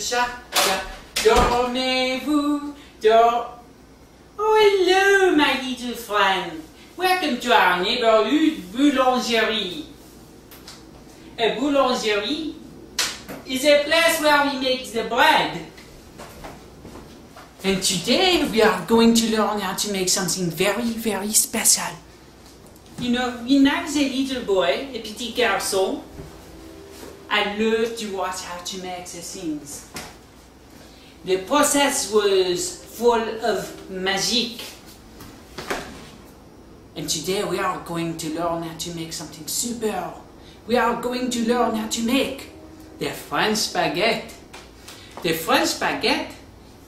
chat. Dormez-vous, Oh, hello, my little friend. Welcome to our neighborhood boulangerie. A boulangerie is a place where we make the bread. And today we are going to learn how to make something very, very special. You know, when I was a little boy, a petit garçon, I loved to watch how to make the things. The process was full of magic. And today we are going to learn how to make something super. We are going to learn how to make the French baguette. The French baguette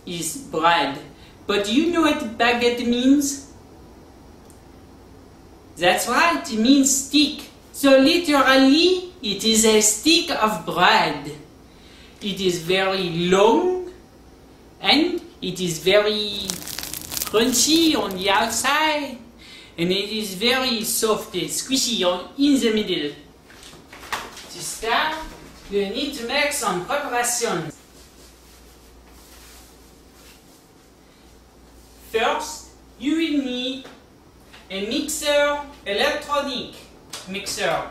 is bread. But do you know what baguette means? That's right, it means stick. So literally, it is a stick of bread. It is very long and it is very crunchy on the outside and it is very soft and squishy in the middle. To start, you need to make some preparations. First, you will need a mixer, electronic mixer.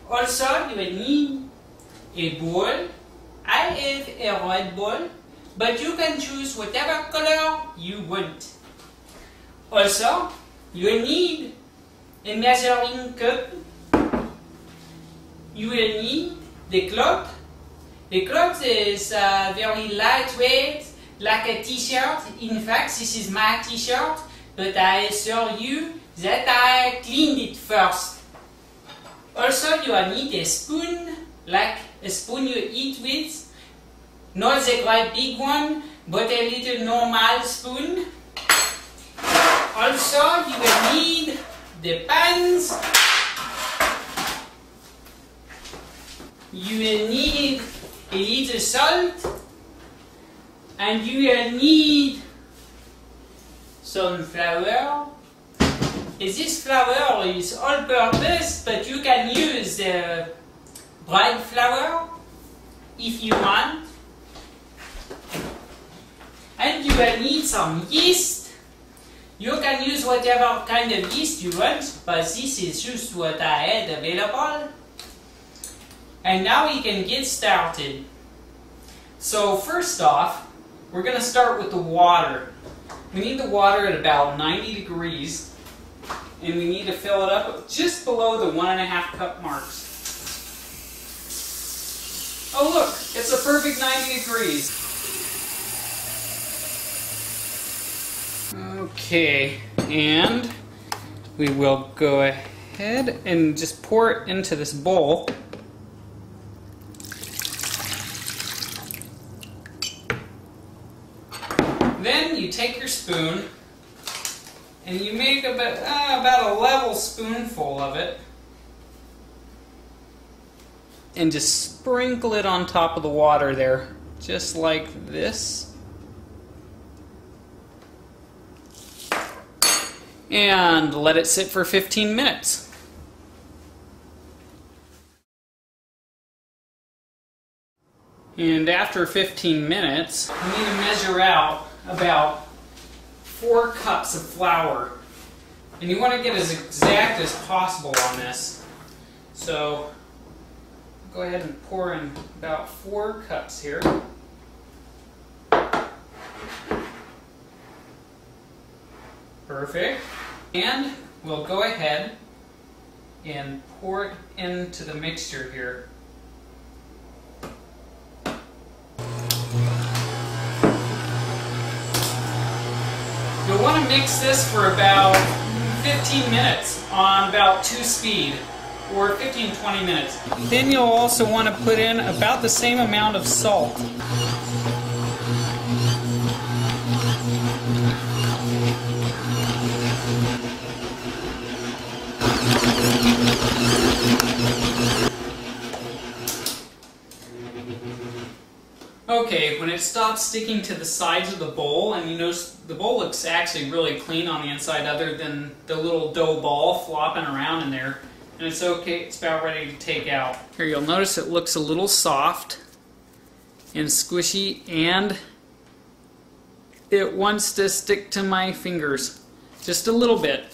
Also, you will need a bowl. I have a red bowl, but you can choose whatever color you want. Also, you will need a measuring cup. You will need the cloth. The cloth is very lightweight, like a t-shirt. In fact, this is my t-shirt, but I assure you that I cleaned it first. Also, you will need a spoon, like a spoon you eat with. Not the great big one, but a little normal spoon. Also, you will need the pans. You will need a little salt. And you will need some flour. This flour is all-purpose, but you can use bread flour if you want. And you will need some yeast. You can use whatever kind of yeast you want, but this is just what I had available. And now we can get started. So first off, we're going to start with the water. We need the water at about 90 degrees. And we need to fill it up just below the 1.5 cup marks. Oh look, it's a perfect 90 degrees. Okay, and we will go ahead and just pour it into this bowl. Then you take your spoon and you make about a level spoonful of it and just sprinkle it on top of the water there, just like this. And let it sit for 15 minutes. And after 15 minutes, we need to measure out about 4 cups of flour. And you want to get as exact as possible on this. So go ahead and pour in about 4 cups here. Perfect. And we'll go ahead and pour it into the mixture here. You'll want to mix this for about 15 minutes on about 2 speed, or 15-20 minutes. Then you'll also want to put in about the same amount of salt. Okay, when it stops sticking to the sides of the bowl, and you notice the bowl looks actually really clean on the inside other than the little dough ball flopping around in there, and it's okay, it's about ready to take out. Here you'll notice it looks a little soft, and squishy, and it wants to stick to my fingers just a little bit.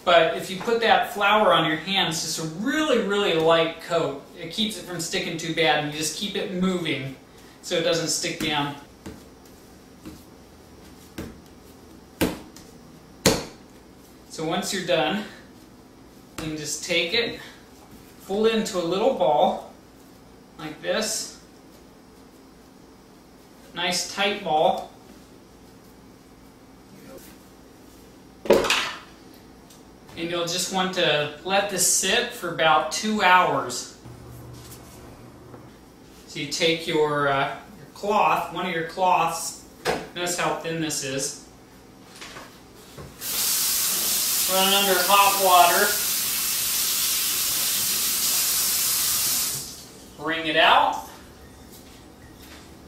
But if you put that flour on your hands, just a really, really light coat, it keeps it from sticking too bad, and you just keep it moving so it doesn't stick down. So once you're done, you can just take it, fold it into a little ball, like this. Nice tight ball. And you'll just want to let this sit for about 2 hours. So you take your cloth, one of your cloths, notice how thin this is, run it under hot water, wring it out,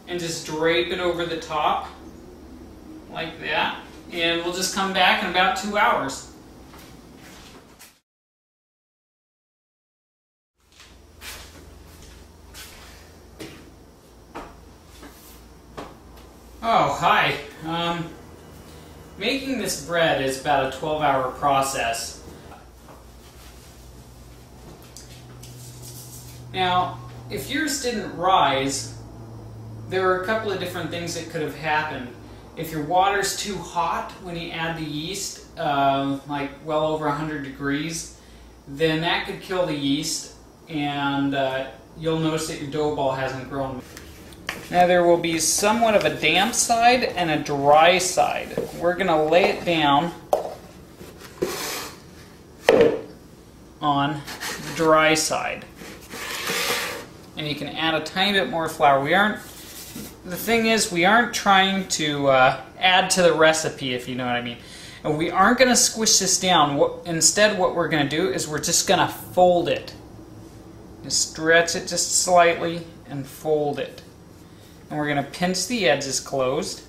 and just drape it over the top like that. And we'll just come back in about 2 hours. Oh, hi. Making this bread is about a 12-hour process. Now, if yours didn't rise, there are a couple of different things that could have happened. If your water's too hot when you add the yeast, like well over 100 degrees, then that could kill the yeast, and you'll notice that your dough ball hasn't grown. Now there will be somewhat of a damp side and a dry side. We're going to lay it down on the dry side. And you can add a tiny bit more flour. The thing is, we aren't trying to add to the recipe, if you know what I mean. And we aren't going to squish this down. Instead, what we're going to do is we're just going to fold it. Just stretch it just slightly and fold it. And we're going to pinch the edges closed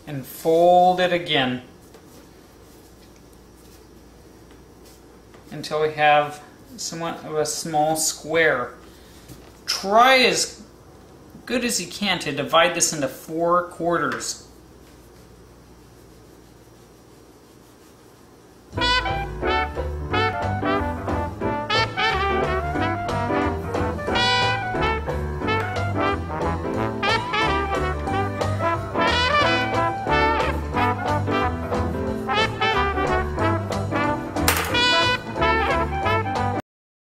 and fold it again until we have somewhat of a small square. Try as good as you can to divide this into 4 quarters.